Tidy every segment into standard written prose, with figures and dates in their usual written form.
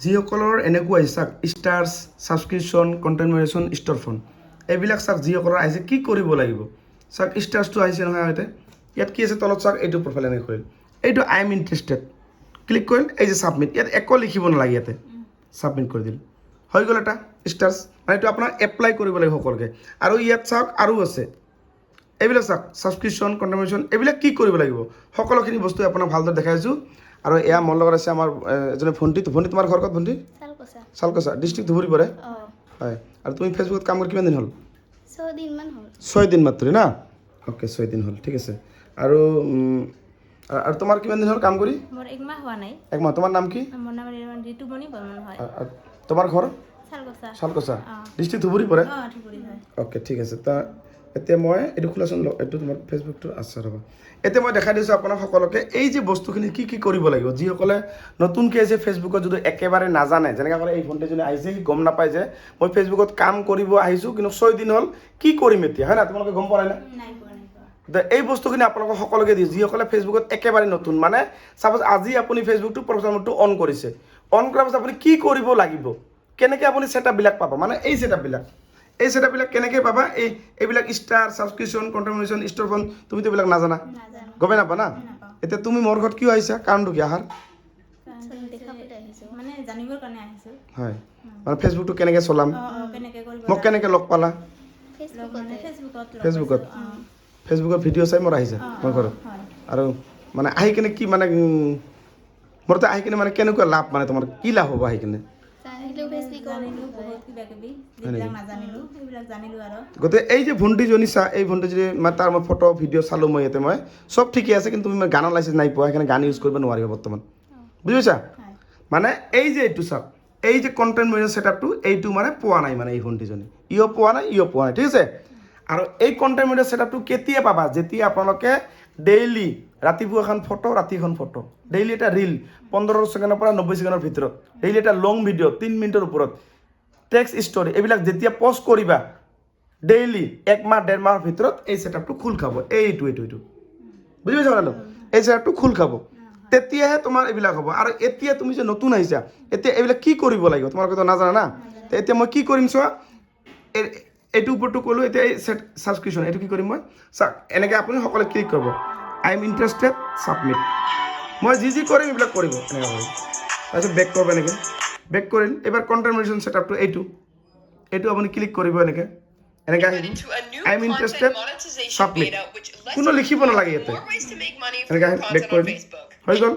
যিসকলৰ এনেকুৱা আহিছে চাওক stars subscription content moderation store phone এইবিলাক চাওক যিসকলৰ আহিছে কি কৰিব লাগিব চাওক ষ্টাৰ্ছটো আহিছে নহয় ইয়াত কি আছে তলত চাওক এইটো প্ৰফাইল এনেকৈ কৰিল এইটো আই এম ইণ্টাৰেষ্টেড ক্লিক কৰিল এই যে ছাবমিট ইয়াত একো লিখিব নালাগে ইয়াতে ছাবমিট কৰি দিল হৈ গ'ল এটা ষ্টাৰ্ছ মানে এইটো আপোনাৰ এপ্লাই কৰিব লাগিব সকলোকে আৰু ইয়াত চাওক আৰু আছে এইবিলাক চাওক ছাবস্ক্ৰিপশ্যন কণ্টেণ্ট মডাৰেশ্যন এইবিলাক কি কৰিব লাগিব সকলোখিনি বস্তু আপোনাক ভালদৰে দেখাইছোঁ আৰু এয়া মোৰ লগত আছে আমাৰ এজনী ভণ্টি তোমাৰ ঘৰ ক'ত ভণ্টি চালকচা ডিষ্ট্ৰিক্ট ধুবুৰী পৰে হয় আৰু তুমি ফেচবুকত কাম কৰি কিমান দিন হ'ল 6 দিন মাত্ৰ না অ'কে 6 দিন হ'ল ঠিক আছে আৰু আৰু তোমাৰ কিমান দিন হ'ল কাম কৰি মোৰ এক মাহ হোৱা নাই এক মাহ তোমাৰ নাম কি মোৰ নাম ঋতুমণি বৰ্মন হয় তোমাৰ ঘৰ চালকচা ডিষ্ট্ৰিক্ট ধুবুৰী পৰে ধুবুৰী হয় অ'কে ঠিক আছে তা এতিয়া মই এইটো খোলাচোন এইটো তোমাৰ ফেচবুকটো আছে ৰ'বা এতিয়া মই দেখাই দিছোঁ আপোনাক সকলোকে এই যে বস্তুখিনি কি কি কৰিব লাগিব যিসকলে নতুনকৈ যে ফেচবুকত যদি একেবাৰে নাজানে যেনেকৈ ক'লে এই ভণ্টিজনী আহিছে সি গম নাপায় যে মই ফেচবুকত কাম কৰিব আহিছোঁ কিন্তু 6 দিন হ'ল কি কৰিম এতিয়া হয় না তোমালোকে গম পোৱা নাই এই বস্তুখিনি আপোনালোকক সকলোকে দিওঁ যিসকলে ফেচবুকত একেবাৰে নতুন মানে চাপ'জ আজি আপুনি ফেচবুকটো প্ৰফেচনেলটো অন কৰিছে অন কৰাৰ পাছত আপুনি কি কৰিব লাগিব কেনেকৈ আপুনি ছেটআপবিলাক পাব মানে এই ছেটআপবিলাক কেনেকৈ পাবা এইবিলাক star subscription content moderation store phone তুমিতো এইবিলাক নাজানা গমেই নাপা না এতিয়া তুমি মোৰ ঘৰত কিয় আহিছা কাৰণটো কি আহাৰ মানে জানিবৰ কাৰণে আহিছোঁ হয় মানে ফেচবুকটো কেনেকৈ চলাম মোক কেনেকৈ লগ পালা ফেচবুকত ভিডিঅ' চাই মোৰ আহিছে মোৰ ঘৰত আৰু মানে আহি কিনে কি মানে মোৰতো আহি কিনে মানে কেনেকুৱা লাভ মানে তোমাৰ কি লাভ হ'ব আহি কিনে গতিকে এই যে ভণ্টিজনী চা এই ভণ্টিজনী মানে তাৰ মই ফটো ভিডিঅ' চালোঁ মই ইয়াতে মই চব ঠিকে আছে কিন্তু তুমি গানৰ লাইচেঞ্চ নাই পোৱা সেইকাৰণে গান ইউজ কৰিব নোৱাৰিবা বৰ্তমান বুজি পাইছা মানে এই যে এইটো চাওক এই যে কণ্টেণ্ট মডাৰেশ্যন ছেটআপটো এইটো মানে পোৱা নাই মানে এই ভণ্টিজনী ইও পোৱা নাই ঠিক আছে আৰু এই কণ্টেণ্ট মডাৰেশ্যন ছেটআপটো কেতিয়া পাবা যেতিয়া আপোনালোকে ডেইলি ৰাতিপুৱা এখন ফটো ৰাতি এখন ফটো ডেইলি এটা ৰিল 15 ছেকেণ্ডৰ পৰা 90 ছেকেণ্ডৰ ভিতৰত ডেইলি এটা লং ভিডিঅ' 3 মিনিটৰ ওপৰত টেক্সট ষ্টৰি এইবিলাক যেতিয়া পষ্ট কৰিবা ডেইলি 1 মাহ 1.5 মাহৰ ভিতৰত এই ছেটআপটো খোল খাব এইটো বুজি পাইছা কথাটো এই ছেটআপটো খোল খাব তেতিয়াহে তোমাৰ এইবিলাক হ'ব আৰু এতিয়া তুমি যে নতুন আহিছা এতিয়া এইবিলাক কি কৰিব লাগিব তোমালোকেতো নাজানা না এতিয়া মই কি কৰিম চোৱা এইটো ওপৰটো ক'লোঁ এতিয়া এই ছাবস্ক্ৰিপশ্যন এইটো কি কৰিম মই চাওক এনেকৈ আপুনি সকলোৱে ক্লিক কৰিব আই এম ইণ্টাৰেষ্টেড ছাবমিট মই যি কৰিম এইবিলাক কৰিব এনেকৈ কৰিম তাৰপিছত বেক কৰিব এনেকৈ বেক কৰিম এইবাৰ কণ্টেণ্ট মডাৰেশ্যন ছেটআপটো এইটো আপুনি ক্লিক কৰিব এনেকৈ আহিব আই এম ইণ্টাৰেষ্টেড ছাবমিট কোনো লিখিব নালাগে ইয়াতে এনেকৈ আহি বেক কৰিম হৈ গ'ল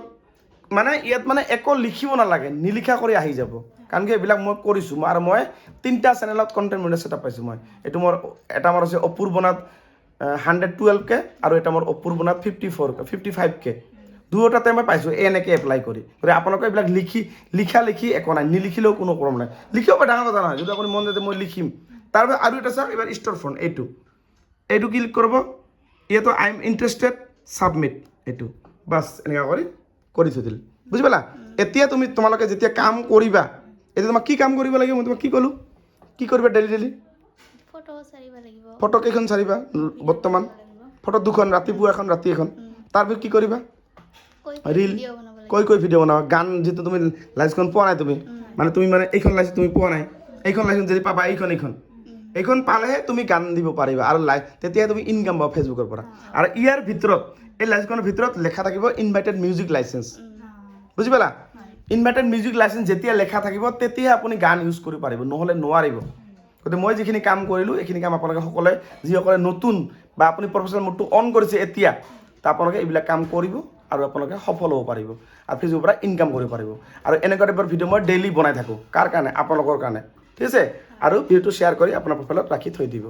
মানে ইয়াত মানে একো লিখিব নালাগে নিলিখা কৰি আহি যাব কাৰণ কি এইবিলাক মই কৰিছোঁ আৰু মই 3টা চেনেলত কণ্টেণ্ট মডাৰেশ্যন ছেটআপ পাইছোঁ মই এইটো মোৰ এটা মোৰ আছে অপূৰ্বনাথ 112K আৰু এটা মোৰ অপূৰ্বনাথ 55K দুয়োটাতে মই পাইছোঁ এনেকৈ এপ্লাই কৰি গতিকে আপোনালোকে এইবিলাক লিখি একো নাই নিলিখিলেও কোনো প্ৰব্লেম নাই লিখিব পাৰে ডাঙৰ কথা নহয় যদি আপুনি মন যায় মই লিখিম তাৰপিছত আৰু এটা চাওক এইবাৰ ষ্ট'ৰ ফোন এইটো ক্লিক কৰিব ইয়াতো আই এম ইণ্টাৰেষ্টেড ছাবমিট এইটো বাছ এনেকৈ কৰি থৈ দিল বুজি পালা এতিয়া তোমালোকে যেতিয়া কাম কৰিবা এতিয়া তোমাক কি কাম কৰিব লাগিব মই তোমাক কি ক'লোঁ কি কৰিবা ডেইলি ফটো কেইখন চাৰিবা বৰ্তমান ফটো 2খন ৰাতিপুৱা এখন ৰাতি এখন তাৰপিছত কি কৰিবা ৰিল কৈ ভিডিঅ' বনাবা গান যিটো তুমি লাইচখন পোৱা নাই তুমি মানে এইখন লাইচ তুমি পোৱা নাই এইখন লাইচখন যদি পাবা এইখন পালেহে তুমি গান দিব পাৰিবা আৰু তেতিয়াহে তুমি ইনকাম পাবা ফেচবুকৰ পৰা আৰু ইয়াৰ ভিতৰত এই লাইচখনৰ ভিতৰত লেখা থাকিব ইনভাইটেড মিউজিক লাইচেঞ্চ বুজি পালা ইনভাইটেড মিউজিক লাইচেঞ্চ যেতিয়া লেখা থাকিব তেতিয়াহে আপুনি গান ইউজ কৰিব পাৰিব নহ'লে নোৱাৰিব গতিকে মই যিখিনি কাম কৰিলোঁ এইখিনি কাম আপোনালোকে সকলোৱে যিসকলে নতুন বা আপুনি প্ৰফেচনেল মোডটো অন কৰিছে এতিয়া আপোনালোকে এইবিলাক কাম কৰিব আৰু আপোনালোকে সফল হ'ব পাৰিব আৰু ফেচবুকৰ পৰা ইনকাম কৰিব পাৰিব আৰু এনেকুৱা টাইপৰ ভিডিঅ' মই ডেইলি বনাই থাকোঁ কাৰ কাৰণে আপোনালোকৰ কাৰণে ঠিক আছে আৰু ভিডিঅ'টো শ্বেয়াৰ কৰি আপোনাৰ প্ৰফাইলত ৰাখি থৈ দিব